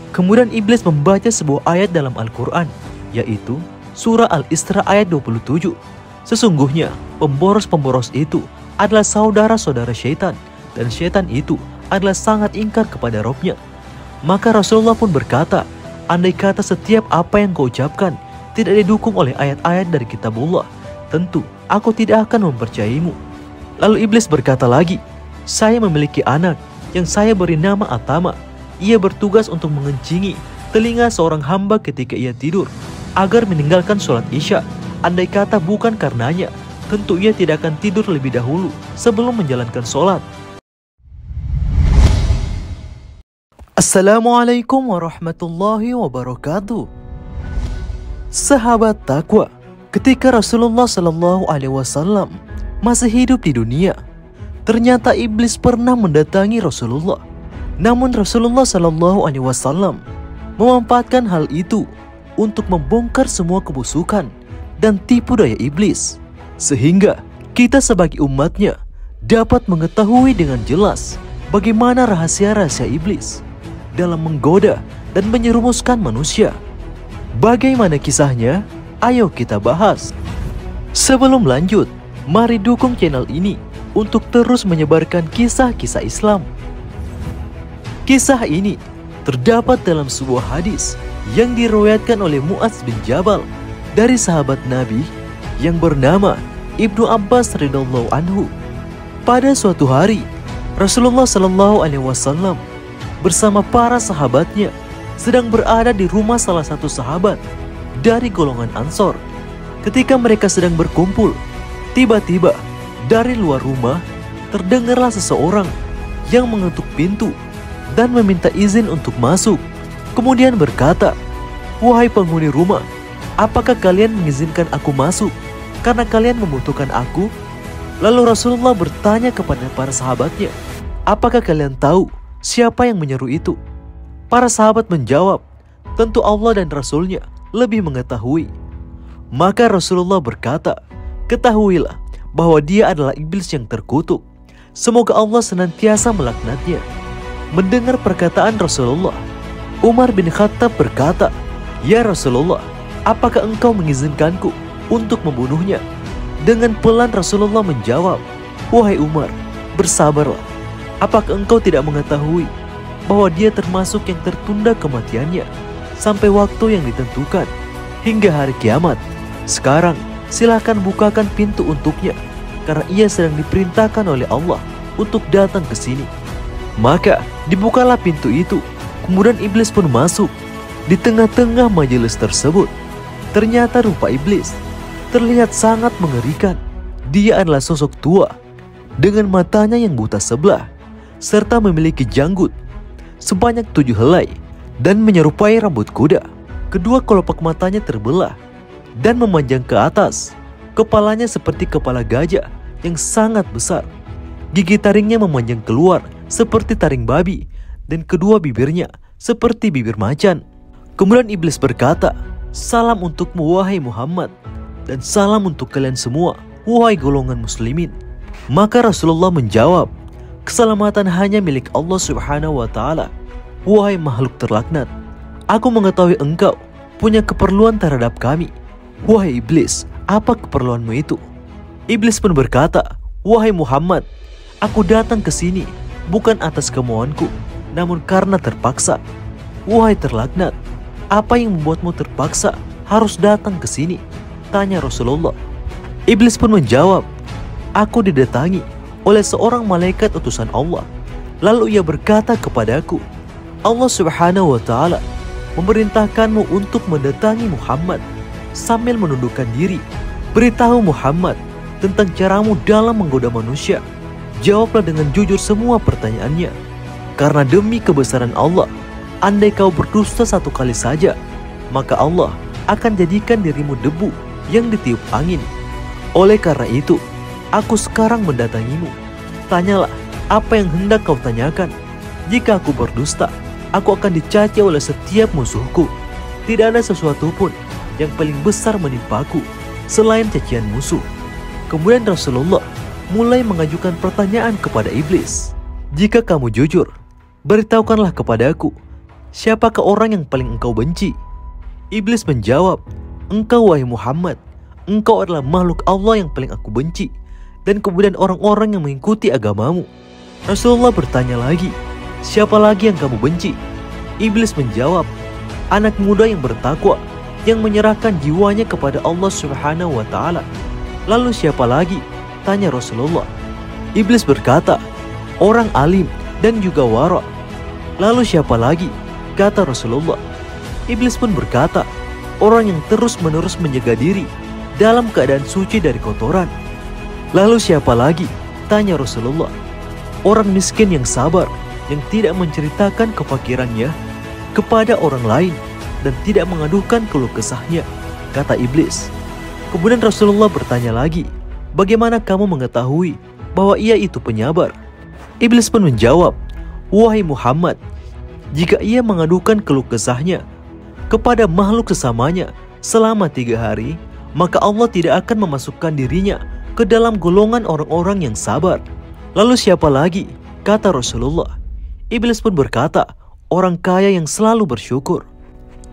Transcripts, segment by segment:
Kemudian iblis membaca sebuah ayat dalam Al-Quran, yaitu surah Al-Isra ayat 27. Sesungguhnya pemboros-pemboros itu adalah saudara-saudara syaitan, dan syaitan itu adalah sangat ingkar kepada Rabb-Nya. Maka Rasulullah pun berkata, andai kata setiap apa yang kau ucapkan tidak didukung oleh ayat-ayat dari kitabullah, tentu aku tidak akan mempercayaimu. Lalu iblis berkata lagi, saya memiliki anak yang saya beri nama Atama. Ia bertugas untuk mengencingi telinga seorang hamba ketika ia tidur, agar meninggalkan sholat isya. Andai kata bukan karenanya, tentu ia tidak akan tidur lebih dahulu sebelum menjalankan sholat. Assalamualaikum warahmatullahi wabarakatuh. Sahabat takwa, ketika Rasulullah SAW masih hidup di dunia, ternyata iblis pernah mendatangi Rasulullah. Namun Rasulullah SAW memanfaatkan hal itu untuk membongkar semua kebusukan dan tipu daya iblis, sehingga kita sebagai umatnya dapat mengetahui dengan jelas bagaimana rahasia-rahasia iblis dalam menggoda dan menyerumuskan manusia. Bagaimana kisahnya? Ayo kita bahas. Sebelum lanjut, mari dukung channel ini untuk terus menyebarkan kisah-kisah Islam. Kisah ini terdapat dalam sebuah hadis yang diriwayatkan oleh Mu'adz bin Jabal dari sahabat Nabi yang bernama Ibnu Abbas radhiyallahu anhu. Pada suatu hari, Rasulullah SAW bersama para sahabatnya sedang berada di rumah salah satu sahabat dari golongan Ansor. Ketika mereka sedang berkumpul, tiba-tiba dari luar rumah terdengarlah seseorang yang mengetuk pintu dan meminta izin untuk masuk. Kemudian berkata, wahai penghuni rumah, apakah kalian mengizinkan aku masuk karena kalian membutuhkan aku? Lalu Rasulullah bertanya kepada para sahabatnya, apakah kalian tahu siapa yang menyeru itu? Para sahabat menjawab, tentu Allah dan Rasulnya lebih mengetahui. Maka Rasulullah berkata, ketahuilah bahwa dia adalah iblis yang terkutuk. Semoga Allah senantiasa melaknatnya. Mendengar perkataan Rasulullah, Umar bin Khattab berkata, ya Rasulullah, apakah engkau mengizinkanku untuk membunuhnya? Dengan pelan Rasulullah menjawab, wahai Umar, bersabarlah. Apakah engkau tidak mengetahui bahwa dia termasuk yang tertunda kematiannya sampai waktu yang ditentukan hingga hari kiamat? Sekarang silakan bukakan pintu untuknya, karena ia sedang diperintahkan oleh Allah untuk datang ke sini. Maka dibukalah pintu itu. Kemudian iblis pun masuk. Di tengah-tengah majelis tersebut, ternyata rupa iblis terlihat sangat mengerikan. Dia adalah sosok tua dengan matanya yang buta sebelah, serta memiliki janggut sebanyak 7 helai dan menyerupai rambut kuda. Kedua kelopak matanya terbelah dan memanjang ke atas. Kepalanya seperti kepala gajah yang sangat besar. Gigi taringnya memanjang keluar seperti taring babi, dan kedua bibirnya seperti bibir macan. Kemudian iblis berkata, salam untukmu wahai Muhammad, dan salam untuk kalian semua wahai golongan muslimin. Maka Rasulullah menjawab, keselamatan hanya milik Allah Subhanahu wa ta'ala. Wahai makhluk terlaknat, aku mengetahui engkau punya keperluan terhadap kami. Wahai iblis, apa keperluanmu itu? Iblis pun berkata, wahai Muhammad, aku datang ke sini bukan atas kemauanku, namun karena terpaksa. Wahai terlaknat, apa yang membuatmu terpaksa harus datang ke sini? Tanya Rasulullah. Iblis pun menjawab, aku didatangi oleh seorang malaikat utusan Allah. Lalu ia berkata kepadaku, Allah Subhanahu wa ta'ala memerintahkanmu untuk mendatangi Muhammad sambil menundukkan diri. Beritahu Muhammad tentang caramu dalam menggoda manusia. Jawablah dengan jujur semua pertanyaannya, karena demi kebesaran Allah, andai kau berdusta satu kali saja, maka Allah akan jadikan dirimu debu yang ditiup angin. Oleh karena itu, aku sekarang mendatangimu. Tanyalah apa yang hendak kau tanyakan. Jika aku berdusta, aku akan dicaci oleh setiap musuhku. Tidak ada sesuatu pun yang paling besar menimpaku selain cacian musuh. Kemudian Rasulullah mulai mengajukan pertanyaan kepada iblis. Jika kamu jujur, beritahukanlah kepadaku siapakah orang yang paling engkau benci? Iblis menjawab, engkau wahai Muhammad, engkau adalah makhluk Allah yang paling aku benci, dan kemudian orang-orang yang mengikuti agamamu. Rasulullah bertanya lagi, siapa lagi yang kamu benci? Iblis menjawab, anak muda yang bertakwa, yang menyerahkan jiwanya kepada Allah Subhanahu wa Ta'ala. Lalu siapa lagi? Tanya Rasulullah. Iblis berkata, orang alim dan juga wara. Lalu siapa lagi? Kata Rasulullah. Iblis pun berkata, orang yang terus-menerus menjaga diri dalam keadaan suci dari kotoran. Lalu siapa lagi? Tanya Rasulullah. Orang miskin yang sabar, yang tidak menceritakan kefakirannya kepada orang lain dan tidak mengadukan keluh kesahnya, kata Iblis. Kemudian Rasulullah bertanya lagi, bagaimana kamu mengetahui bahwa ia itu penyabar? Iblis pun menjawab, wahai Muhammad, jika ia mengadukan keluh kesahnya kepada makhluk sesamanya selama 3 hari, maka Allah tidak akan memasukkan dirinya ke dalam golongan orang-orang yang sabar. Lalu siapa lagi? Kata Rasulullah. Iblis pun berkata, orang kaya yang selalu bersyukur.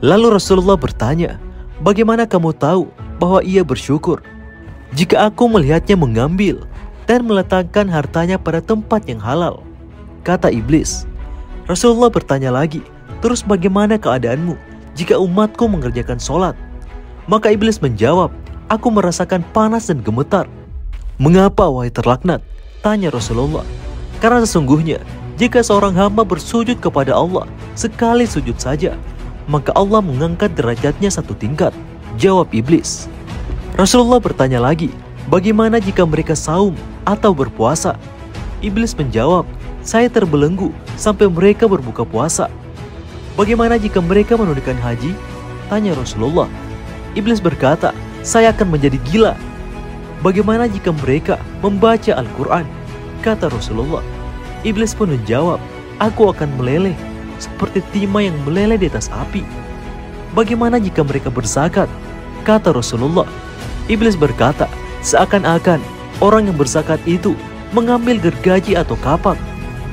Lalu Rasulullah bertanya, bagaimana kamu tahu bahwa ia bersyukur? Jika aku melihatnya mengambil dan meletakkan hartanya pada tempat yang halal, kata Iblis. Rasulullah bertanya lagi, terus bagaimana keadaanmu jika umatku mengerjakan sholat? Maka Iblis menjawab, aku merasakan panas dan gemetar. Mengapa wahai terlaknat? Tanya Rasulullah. Karena sesungguhnya jika seorang hamba bersujud kepada Allah sekali sujud saja, maka Allah mengangkat derajatnya 1 tingkat. Jawab Iblis. Rasulullah bertanya lagi, bagaimana jika mereka saum atau berpuasa? Iblis menjawab, saya terbelenggu sampai mereka berbuka puasa. Bagaimana jika mereka menunaikan haji? Tanya Rasulullah. Iblis berkata, saya akan menjadi gila. Bagaimana jika mereka membaca Al-Quran? Kata Rasulullah. Iblis pun menjawab, aku akan meleleh seperti timah yang meleleh di atas api. Bagaimana jika mereka berzakat? Kata Rasulullah. Iblis berkata, seakan-akan orang yang berzakat itu mengambil gergaji atau kapak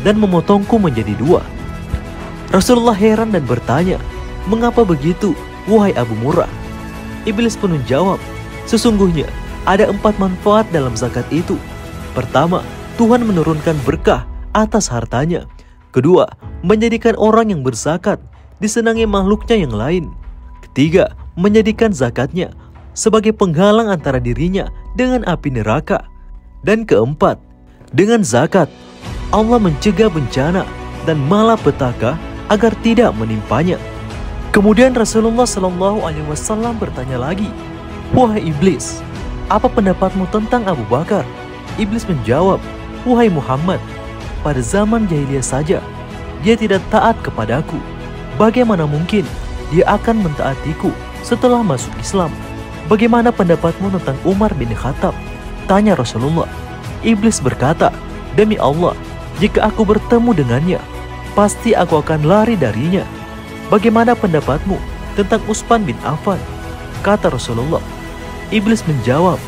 dan memotongku menjadi 2. Rasulullah heran dan bertanya, mengapa begitu, wahai Abu Murrah? Iblis pun menjawab, sesungguhnya ada 4 manfaat dalam zakat itu. Pertama, Tuhan menurunkan berkah atas hartanya. Kedua, menjadikan orang yang berzakat disenangi makhluknya yang lain. Ketiga, menjadikan zakatnya sebagai penghalang antara dirinya dengan api neraka. Dan keempat, dengan zakat Allah mencegah bencana dan malapetaka agar tidak menimpanya. Kemudian Rasulullah SAW bertanya lagi, wahai Iblis, apa pendapatmu tentang Abu Bakar? Iblis menjawab, wahai Muhammad, pada zaman jahiliyah saja dia tidak taat kepadaku. Bagaimana mungkin dia akan mentaatiku setelah masuk Islam? Bagaimana pendapatmu tentang Umar bin Khattab? Tanya Rasulullah. Iblis berkata, demi Allah, jika aku bertemu dengannya, pasti aku akan lari darinya. Bagaimana pendapatmu tentang Utsman bin Affan? Kata Rasulullah. Iblis menjawab,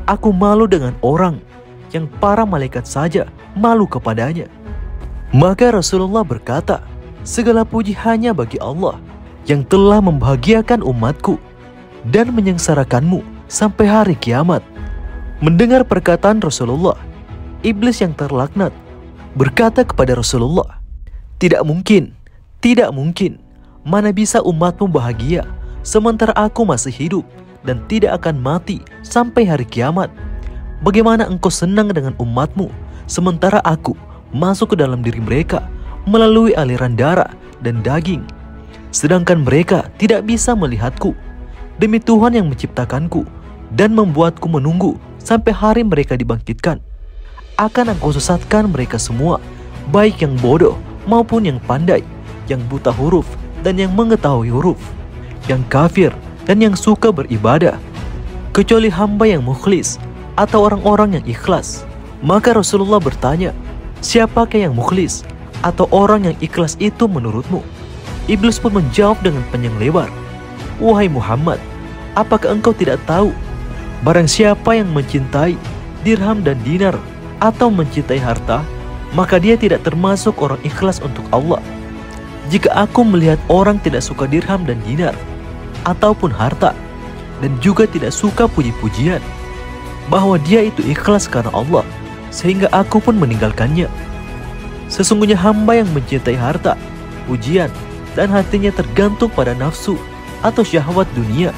aku malu dengan orang yang para malaikat saja malu kepadanya. Maka Rasulullah berkata, segala puji hanya bagi Allah yang telah membahagiakan umatku dan menyengsarakanmu sampai hari kiamat. Mendengar perkataan Rasulullah, Iblis yang terlaknat berkata kepada Rasulullah, tidak mungkin, tidak mungkin. Mana bisa umatmu bahagia sementara aku masih hidup dan tidak akan mati sampai hari kiamat? Bagaimana engkau senang dengan umatmu sementara aku masuk ke dalam diri mereka melalui aliran darah dan daging, sedangkan mereka tidak bisa melihatku? Demi Tuhan yang menciptakanku dan membuatku menunggu sampai hari mereka dibangkitkan, akan aku sesatkan mereka semua, baik yang bodoh maupun yang pandai, yang buta huruf dan yang mengetahui huruf, yang kafir dan yang suka beribadah, kecuali hamba yang mukhlis atau orang-orang yang ikhlas. Maka Rasulullah bertanya, siapakah yang mukhlis atau orang yang ikhlas itu menurutmu? Iblis pun menjawab dengan panjang lebar, wahai Muhammad, apakah engkau tidak tahu? Barang siapa yang mencintai dirham dan dinar atau mencintai harta, maka dia tidak termasuk orang ikhlas untuk Allah. Jika aku melihat orang tidak suka dirham dan dinar, ataupun harta, dan juga tidak suka puji-pujian, bahwa dia itu ikhlas karena Allah, sehingga aku pun meninggalkannya. Sesungguhnya hamba yang mencintai harta, pujian, dan hatinya tergantung pada nafsu atau syahwat dunia,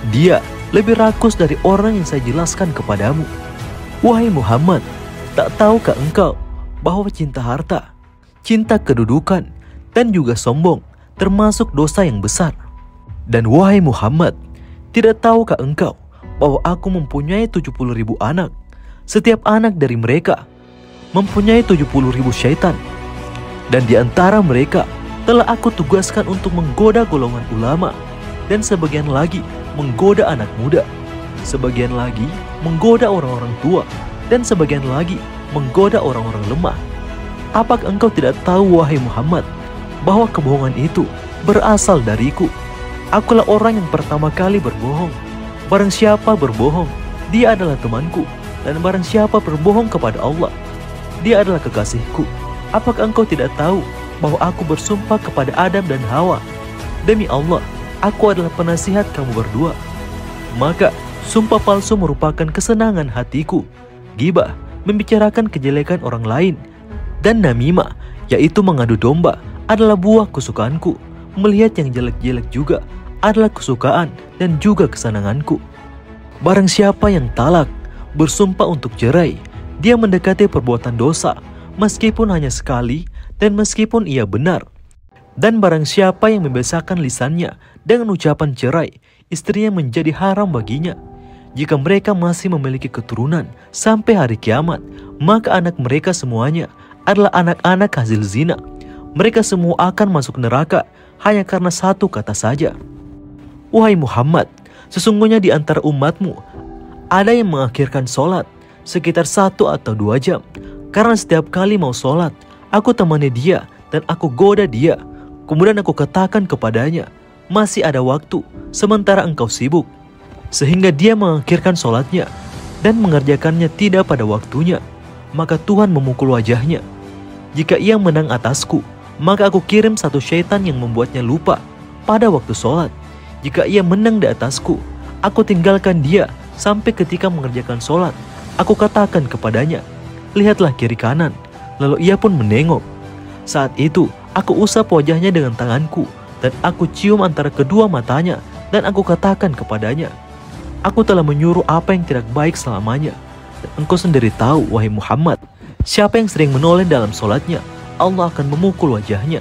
dia lebih rakus dari orang yang saya jelaskan kepadamu. Wahai Muhammad, tak tahukah engkau bahwa cinta harta, cinta kedudukan, dan juga sombong termasuk dosa yang besar? Dan wahai Muhammad, tidak tahukah engkau bahwa aku mempunyai 70.000 anak, setiap anak dari mereka mempunyai 70.000 syaitan, dan di antara mereka telah aku tugaskan untuk menggoda golongan ulama, dan sebagian lagi menggoda anak muda, sebagian lagi menggoda orang-orang tua, dan sebagian lagi menggoda orang-orang lemah. Apakah engkau tidak tahu wahai Muhammad bahwa kebohongan itu berasal dariku? Akulah orang yang pertama kali berbohong. Barang siapa berbohong, dia adalah temanku, dan barang siapa berbohong kepada Allah, dia adalah kekasihku. Apakah engkau tidak tahu bahwa aku bersumpah kepada Adam dan Hawa, demi Allah, aku adalah penasihat kamu berdua? Maka sumpah palsu merupakan kesenangan hatiku. Ghibah, membicarakan kejelekan orang lain, dan namimah, yaitu mengadu domba, adalah buah kesukaanku. Melihat yang jelek-jelek juga adalah kesukaan dan juga kesenanganku. Barang siapa yang talak, bersumpah untuk cerai, dia mendekati perbuatan dosa, meskipun hanya sekali dan meskipun ia benar. Dan barang siapa yang membiasakan lisannya dengan ucapan cerai, istrinya menjadi haram baginya. Jika mereka masih memiliki keturunan sampai hari kiamat, maka anak mereka semuanya adalah anak-anak hasil zina. Mereka semua akan masuk neraka hanya karena satu kata saja. Wahai Muhammad, sesungguhnya di antara umatmu ada yang mengakhirkan sholat sekitar 1 atau 2 jam. Karena setiap kali mau sholat, aku temani dia dan aku goda dia. Kemudian aku katakan kepadanya, masih ada waktu, sementara engkau sibuk. Sehingga dia mengakhirkan sholatnya dan mengerjakannya tidak pada waktunya. Maka Tuhan memukul wajahnya. Jika ia menang atasku, maka aku kirim satu syaitan yang membuatnya lupa pada waktu sholat. Jika ia menang di atasku, aku tinggalkan dia sampai ketika mengerjakan sholat. Aku katakan kepadanya, lihatlah kiri kanan. Lalu ia pun menengok. Saat itu, aku usap wajahnya dengan tanganku, dan aku cium antara kedua matanya, dan aku katakan kepadanya, aku telah menyuruh apa yang tidak baik selamanya. Dan engkau sendiri tahu, wahai Muhammad, siapa yang sering menoleh dalam sholatnya, Allah akan memukul wajahnya.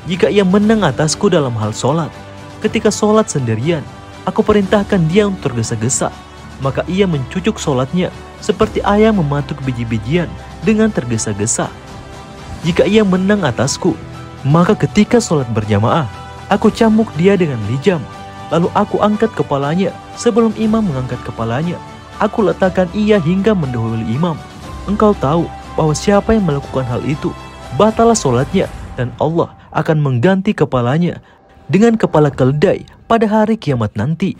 Jika ia menang atasku dalam hal sholat, ketika sholat sendirian, aku perintahkan dia untuk tergesa-gesa, maka ia mencucuk sholatnya seperti ayam mematuk biji-bijian dengan tergesa-gesa. Jika ia menang atasku, maka ketika sholat berjamaah, aku cambuk dia dengan lijam, lalu aku angkat kepalanya sebelum imam mengangkat kepalanya. Aku letakkan ia hingga mendahului imam. Engkau tahu bahwa siapa yang melakukan hal itu, batalah sholatnya, dan Allah akan mengganti kepalanya dengan kepala keledai pada hari kiamat nanti.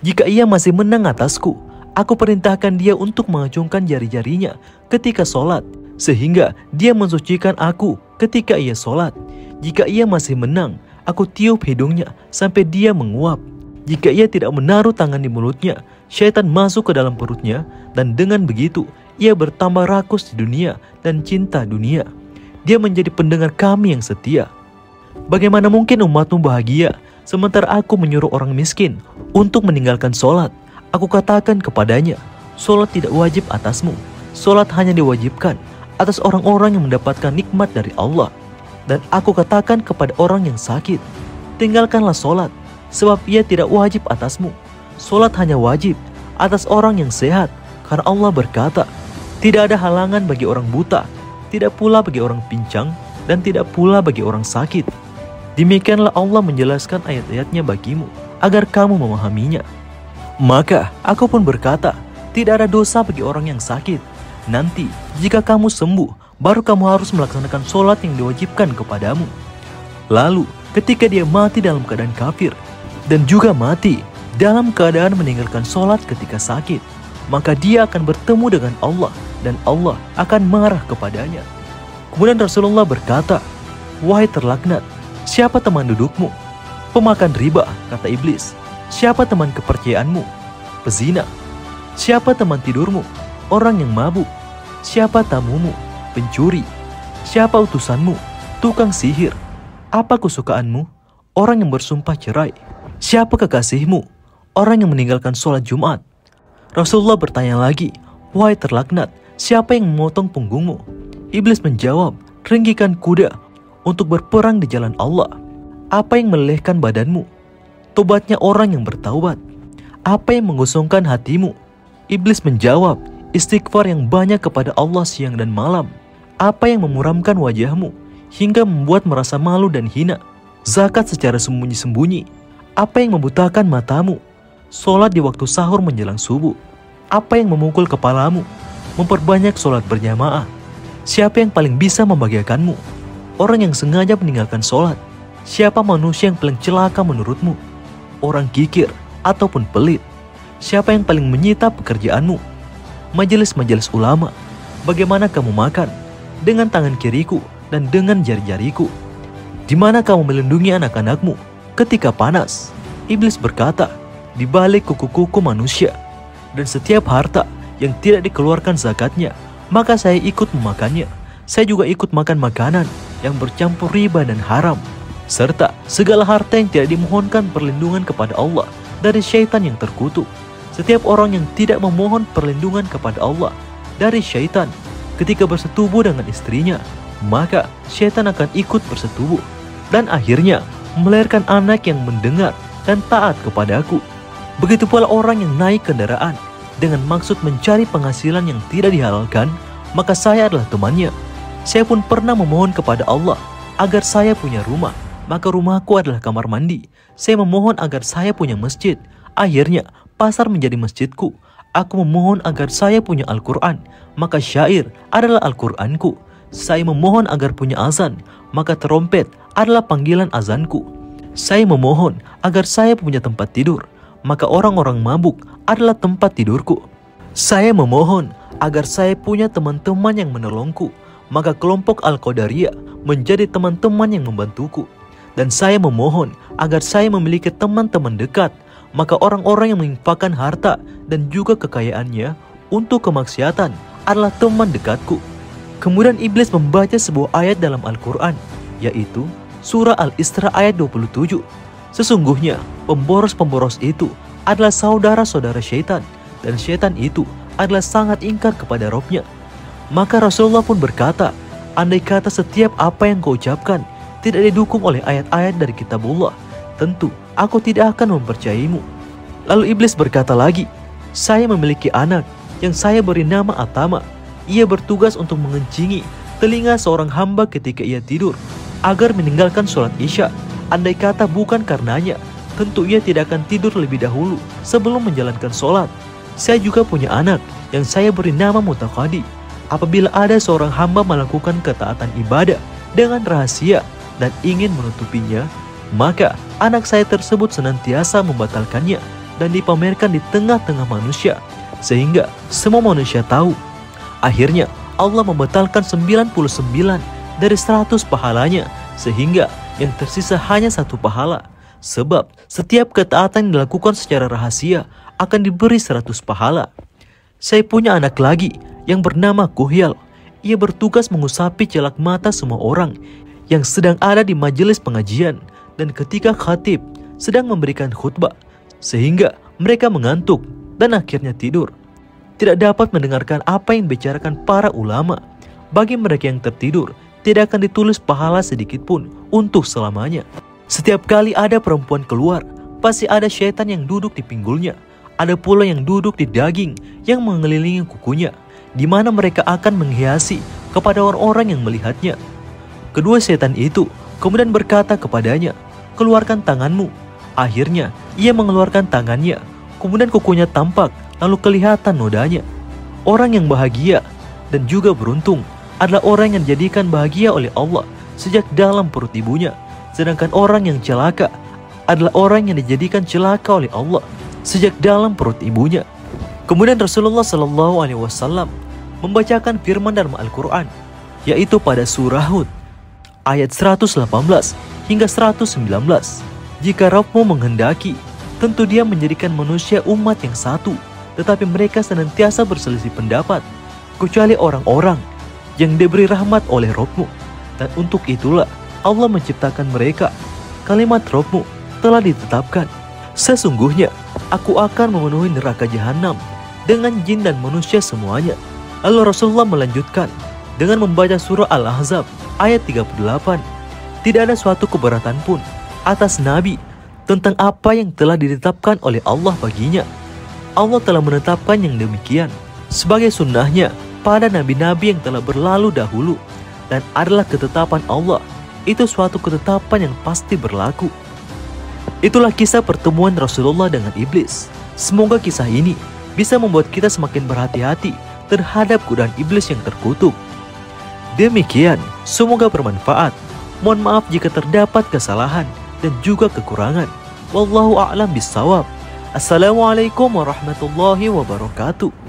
Jika ia masih menang atasku, aku perintahkan dia untuk mengacungkan jari-jarinya ketika sholat, sehingga dia mensucikan aku ketika ia sholat. Jika ia masih menang, aku tiup hidungnya sampai dia menguap. Jika ia tidak menaruh tangan di mulutnya, syaitan masuk ke dalam perutnya, dan dengan begitu ia bertambah rakus di dunia dan cinta dunia. Dia menjadi pendengar kami yang setia. Bagaimana mungkin umatmu bahagia sementara aku menyuruh orang miskin untuk meninggalkan sholat? Aku katakan kepadanya, sholat tidak wajib atasmu. Sholat hanya diwajibkan atas orang-orang yang mendapatkan nikmat dari Allah. Dan aku katakan kepada orang yang sakit, tinggalkanlah sholat, sebab ia tidak wajib atasmu. Sholat hanya wajib atas orang yang sehat, karena Allah berkata, tidak ada halangan bagi orang buta, tidak pula bagi orang pincang, dan tidak pula bagi orang sakit. Demikianlah Allah menjelaskan ayat-ayatnya bagimu, agar kamu memahaminya. Maka aku pun berkata, tidak ada dosa bagi orang yang sakit. Nanti jika kamu sembuh, baru kamu harus melaksanakan sholat yang diwajibkan kepadamu. Lalu ketika dia mati dalam keadaan kafir, dan juga mati dalam keadaan meninggalkan sholat ketika sakit, maka dia akan bertemu dengan Allah, dan Allah akan marah kepadanya. Kemudian Rasulullah berkata, wahai terlaknat, Siapa teman dudukmu? Pemakan riba, kata iblis. Siapa teman kepercayaanmu? Pezina. Siapa teman tidurmu? Orang yang mabuk. Siapa tamumu? Pencuri. Siapa utusanmu? Tukang sihir. Apa kesukaanmu? Orang yang bersumpah cerai. Siapa kekasihmu? Orang yang meninggalkan sholat Jumat. Rasulullah bertanya lagi, wahai terlaknat, siapa yang memotong punggungmu? Iblis menjawab, ringgikan kuda untuk berperang di jalan Allah. Apa yang melelehkan badanmu? Tobatnya orang yang bertaubat. Apa yang menggosongkan hatimu? Iblis menjawab, istighfar yang banyak kepada Allah siang dan malam. Apa yang memuramkan wajahmu hingga membuat merasa malu dan hina? Zakat secara sembunyi-sembunyi. Apa yang membutakan matamu? Sholat di waktu sahur menjelang subuh. Apa yang memukul kepalamu? Memperbanyak sholat berjamaah. Siapa yang paling bisa membahagiakanmu? Orang yang sengaja meninggalkan sholat. Siapa manusia yang paling celaka menurutmu? Orang kikir ataupun pelit? Siapa yang paling menyita pekerjaanmu? Majelis-majelis ulama. Bagaimana kamu makan? Dengan tangan kiriku dan dengan jari-jariku. Di mana kamu melindungi anak-anakmu ketika panas? Iblis berkata, di balik kuku-kuku manusia. Dan setiap harta yang tidak dikeluarkan zakatnya, maka saya ikut memakannya. Saya juga ikut makan makanan yang bercampur riba dan haram, serta segala harta yang tidak dimohonkan perlindungan kepada Allah dari syaitan yang terkutuk. Setiap orang yang tidak memohon perlindungan kepada Allah dari syaitan ketika bersetubuh dengan istrinya, maka syaitan akan ikut bersetubuh dan akhirnya melahirkan anak yang mendengar dan taat kepadaku. Begitu pula orang yang naik kendaraan dengan maksud mencari penghasilan yang tidak dihalalkan, maka saya adalah temannya. Saya pun pernah memohon kepada Allah agar saya punya rumah, maka rumahku adalah kamar mandi. Saya memohon agar saya punya masjid, akhirnya pasar menjadi masjidku. Aku memohon agar saya punya Al-Quran, maka syair adalah Al-Quranku. Saya memohon agar punya azan, maka terompet adalah panggilan azanku. Saya memohon agar saya punya tempat tidur, maka orang-orang mabuk adalah tempat tidurku. Saya memohon agar saya punya teman-teman yang menolongku, maka kelompok Al-Qadariyah menjadi teman-teman yang membantuku. Dan saya memohon agar saya memiliki teman-teman dekat, maka orang-orang yang menginfakkan harta dan juga kekayaannya untuk kemaksiatan adalah teman dekatku. Kemudian iblis membaca sebuah ayat dalam Al-Quran, yaitu surah Al-Isra ayat 27. Sesungguhnya pemboros-pemboros itu adalah saudara-saudara syaitan, dan syaitan itu adalah sangat ingkar kepada Robnya. Maka Rasulullah pun berkata, andai kata setiap apa yang kau ucapkan tidak didukung oleh ayat-ayat dari kitabullah, tentu aku tidak akan mempercayaimu. Lalu iblis berkata lagi, saya memiliki anak yang saya beri nama Atama. Ia bertugas untuk mengencingi telinga seorang hamba ketika ia tidur, agar meninggalkan sholat isya. Andai kata bukan karenanya, tentu ia tidak akan tidur lebih dahulu sebelum menjalankan sholat. Saya juga punya anak yang saya beri nama Mutakadi. Apabila ada seorang hamba melakukan ketaatan ibadah dengan rahasia dan ingin menutupinya, maka anak saya tersebut senantiasa membatalkannya dan dipamerkan di tengah-tengah manusia, sehingga semua manusia tahu. Akhirnya Allah membatalkan 99 dari 100 pahalanya, sehingga yang tersisa hanya 1 pahala. Sebab setiap ketaatan yang dilakukan secara rahasia akan diberi 100 pahala. Saya punya anak lagi yang bernama Kuhyal. Ia bertugas mengusapi celak mata semua orang yang sedang ada di majelis pengajian dan ketika khatib sedang memberikan khutbah, sehingga mereka mengantuk dan akhirnya tidur. Tidak dapat mendengarkan apa yang dibicarakan para ulama. Bagi mereka yang tertidur, tidak akan ditulis pahala sedikit pun untuk selamanya. Setiap kali ada perempuan keluar, pasti ada syaitan yang duduk di pinggulnya. Ada pula yang duduk di daging yang mengelilingi kukunya, di mana mereka akan menghiasi kepada orang-orang yang melihatnya. Kedua setan itu kemudian berkata kepadanya, keluarkan tanganmu. Akhirnya ia mengeluarkan tangannya, kemudian kukunya tampak, lalu kelihatan nodanya. Orang yang bahagia dan juga beruntung adalah orang yang dijadikan bahagia oleh Allah sejak dalam perut ibunya. Sedangkan orang yang celaka adalah orang yang dijadikan celaka oleh Allah sejak dalam perut ibunya. Kemudian Rasulullah SAW membacakan firman dalam Al-Quran, yaitu pada surah Hud. ayat 118 hingga 119. Jika Rabbmu menghendaki, tentu Dia menjadikan manusia umat yang satu, tetapi mereka senantiasa berselisih pendapat, kecuali orang-orang yang diberi rahmat oleh Rabbmu. Dan untuk itulah Allah menciptakan mereka. Kalimat Rabbmu telah ditetapkan. Sesungguhnya aku akan memenuhi neraka jahanam dengan jin dan manusia semuanya. Lalu Rasulullah melanjutkan dengan membaca surah Al-Ahzab ayat 38. Tidak ada suatu keberatan pun atas Nabi tentang apa yang telah ditetapkan oleh Allah baginya. Allah telah menetapkan yang demikian sebagai sunnahnya pada nabi-nabi yang telah berlalu dahulu, dan adalah ketetapan Allah. Itu suatu ketetapan yang pasti berlaku. Itulah kisah pertemuan Rasulullah dengan iblis. Semoga kisah ini bisa membuat kita semakin berhati-hati terhadap godaan iblis yang terkutuk. Demikian, semoga bermanfaat. Mohon maaf jika terdapat kesalahan dan juga kekurangan. Wallahu a'lam bishawab. Assalamualaikum warahmatullahi wabarakatuh.